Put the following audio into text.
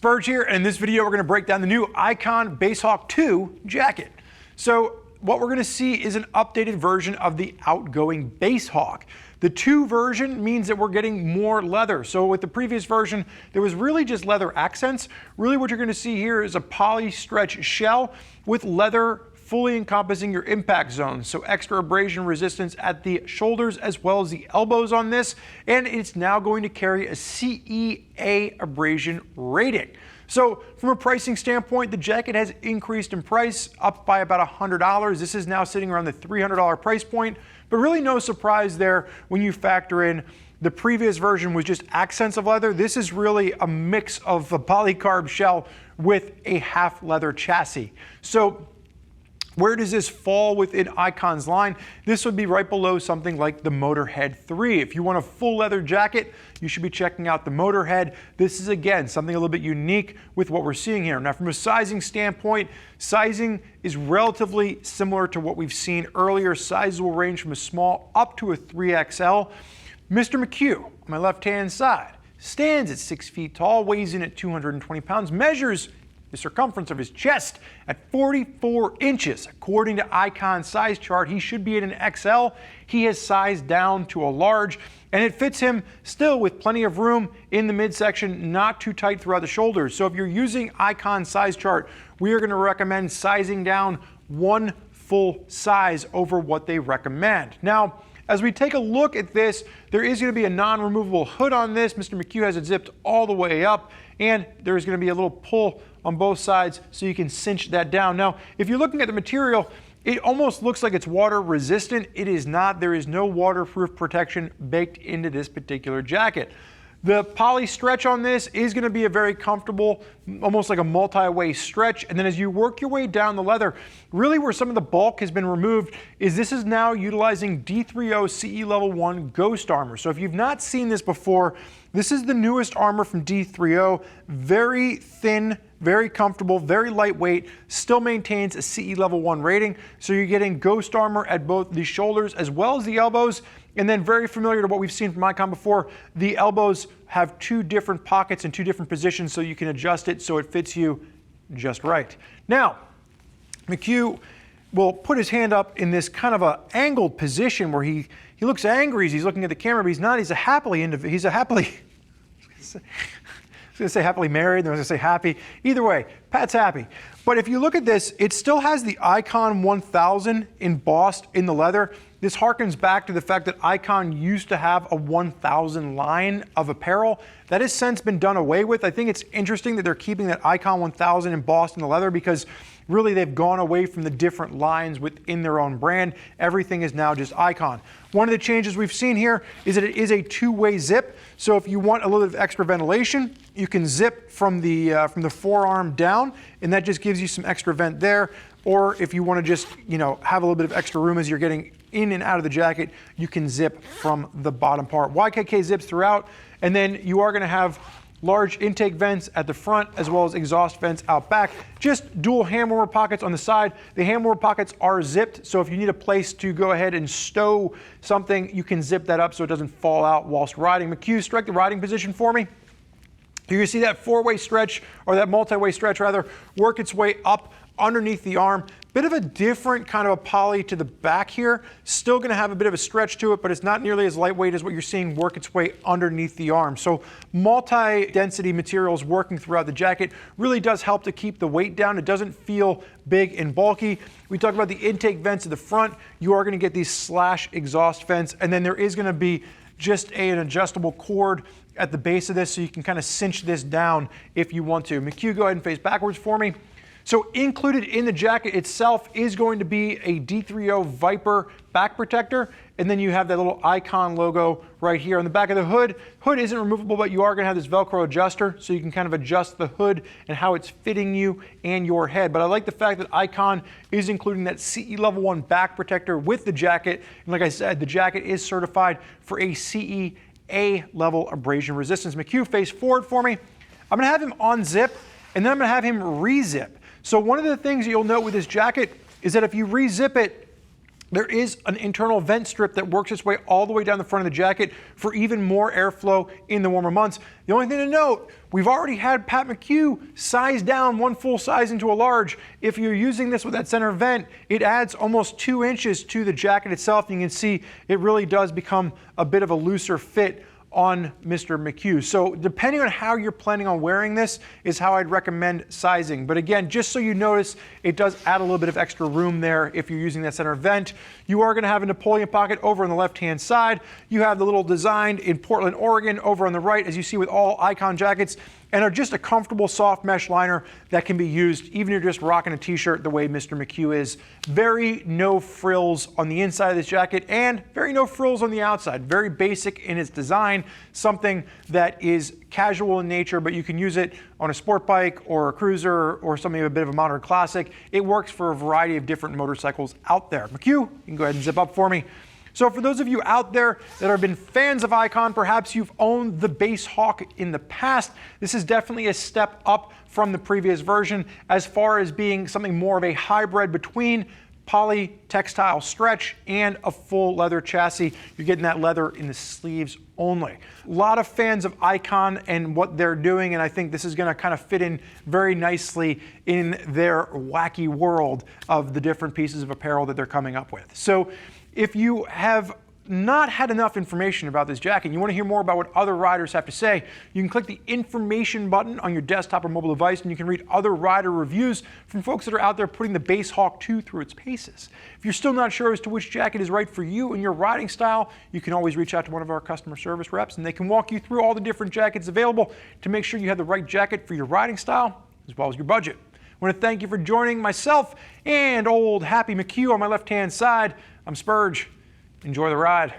Spurge here, and in this video we're going to break down the new Icon Basehawk 2 jacket. So what we're going to see is an updated version of the outgoing Basehawk. The 2 version means that we're getting more leather. So with the previous version, there was really just leather accents. Really what you're going to see here is a poly stretch shell with leather fully encompassing your impact zones. So extra abrasion resistance at the shoulders as well as the elbows on this. And it's now going to carry a CEA abrasion rating. So from a pricing standpoint, the jacket has increased in price up by about $100. This is now sitting around the $300 price point, but really no surprise there when you factor in the previous version was just accents of leather. This is really a mix of a polycarb shell with a half leather chassis. So where does this fall within Icon's line? This would be right below something like the Motorhead 3. If you want a full leather jacket, you should be checking out the Motorhead. This is, again, something a little bit unique with what we're seeing here. Now, from a sizing standpoint, sizing is relatively similar to what we've seen earlier. Sizes will range from a small up to a 3XL. Mr. McHugh, on my left-hand side, stands at 6 feet tall, weighs in at 220 pounds, measures the circumference of his chest at 44 inches. According to Icon's size chart, he should be at an XL. He has sized down to a large, and it fits him still with plenty of room in the midsection, not too tight throughout the shoulders. So if you're using Icon's size chart, we are going to recommend sizing down 1 full size over what they recommend. Now, as we take a look at this, there is going to be a non-removable hood on this. Mr. McHugh has it zipped all the way up, and there's going to be a little pull on both sides so you can cinch that down. Now, if you're looking at the material, it almost looks like it's water resistant. It is not. There is no waterproof protection baked into this particular jacket. The poly stretch on this is going to be a very comfortable, almost like a multi-way stretch. And then as you work your way down the leather, really where some of the bulk has been removed is this is now utilizing D3O CE Level 1 Ghost armor. So if you've not seen this before, this is the newest armor from D3O. Very thin, very comfortable, very lightweight, still maintains a CE Level 1 rating. So you're getting Ghost armor at both the shoulders as well as the elbows. And then very familiar to what we've seen from Icon before, the elbows have 2 different pockets in 2 different positions so you can adjust it so it fits you just right. Now, McHugh will put his hand up in this kind of a angled position where he looks angry as he's looking at the camera, but he's not. He's a happily individual. He's a happily, I was going to say happily married, then I was going to say happy. Either way, Pat's happy. But if you look at this, it still has the Icon 1000 embossed in the leather. This harkens back to the fact that Icon used to have a 1000 line of apparel. That has since been done away with. I think it's interesting that they're keeping that Icon 1000 embossed in the leather because really they've gone away from the different lines within their own brand. Everything is now just Icon. One of the changes we've seen here is that it is a 2-way zip. So if you want a little bit of extra ventilation, you can zip from the forearm down, and that just gives you some extra vent there. Or if you want to just, have a little bit of extra room as you're getting in and out of the jacket, you can zip from the bottom part. YKK zips throughout, and then you are going to have large intake vents at the front as well as exhaust vents out back. Just dual hand warmer pockets on the side. The hand warmer pockets are zipped, so if you need a place to go ahead and stow something, you can zip that up so it doesn't fall out whilst riding. McHugh, strike the riding position for me. You're going to see that 4-way stretch, or that multi-way stretch rather, work its way up underneath the arm. Bit of a different kind of a poly to the back here. Still going to have a bit of a stretch to it, but it's not nearly as lightweight as what you're seeing work its way underneath the arm. So multi-density materials working throughout the jacket really does help to keep the weight down. It doesn't feel big and bulky. We talked about the intake vents at the front. You are going to get these slash exhaust vents, and then there is going to be just an adjustable cord at the base of this so you can kind of cinch this down if you want to. McHugh, go ahead and face backwards for me. So included in the jacket itself is going to be a D3O Viper back protector, and then you have that little Icon logo right here on the back of the hood. Hood isn't removable, but you are going to have this Velcro adjuster, so you can kind of adjust the hood and how it's fitting you and your head. But I like the fact that Icon is including that CE Level 1 back protector with the jacket. And like I said, the jacket is certified for a CE A level abrasion resistance. McHugh, face forward for me. I'm going to have him unzip, and then I'm going to have him re-zip. So one of the things that you'll note with this jacket is that if you re-zip it, There is an internal vent strip that works its way all the way down the front of the jacket for even more airflow in the warmer months. The only thing to note, we've already had Pat McHugh size down one full size into a large. If you're using this with that center vent, it adds almost 2 inches to the jacket itself. You can see it really does become a bit of a looser fit on Mr. McHugh. So depending on how you're planning on wearing this is how I'd recommend sizing. But again, just so you notice, it does add a little bit of extra room there if you're using that center vent. You are gonna have a Napoleon pocket over on the left-hand side. You have the little design in Portland, Oregon over on the right, as you see with all Icon jackets, and are just a comfortable soft mesh liner that can be used even if you're just rocking a t-shirt the way Mr. McHugh is. Very no frills on the inside of this jacket and very no frills on the outside. Very basic in its design, something that is casual in nature, but you can use it on a sport bike or a cruiser or something of a bit of a modern classic. It works for a variety of different motorcycles out there. McHugh, you can go ahead and zip up for me. So for those of you out there that have been fans of Icon, perhaps you've owned the Basehawk in the past, this is definitely a step up from the previous version as far as being something more of a hybrid between poly textile stretch and a full leather chassis. You're getting that leather in the sleeves only. A lot of fans of Icon and what they're doing, and I think this is going to kind of fit in very nicely in their wacky world of the different pieces of apparel that they're coming up with. So if you have not had enough information about this jacket, you want to hear more about what other riders have to say, you can click the information button on your desktop or mobile device and you can read other rider reviews from folks that are out there putting the Basehawk 2 through its paces. If you're still not sure as to which jacket is right for you and your riding style, you can always reach out to one of our customer service reps and they can walk you through all the different jackets available to make sure you have the right jacket for your riding style as well as your budget. I want to thank you for joining myself and old Happy McHugh on my left-hand side. I'm Spurge. Enjoy the ride.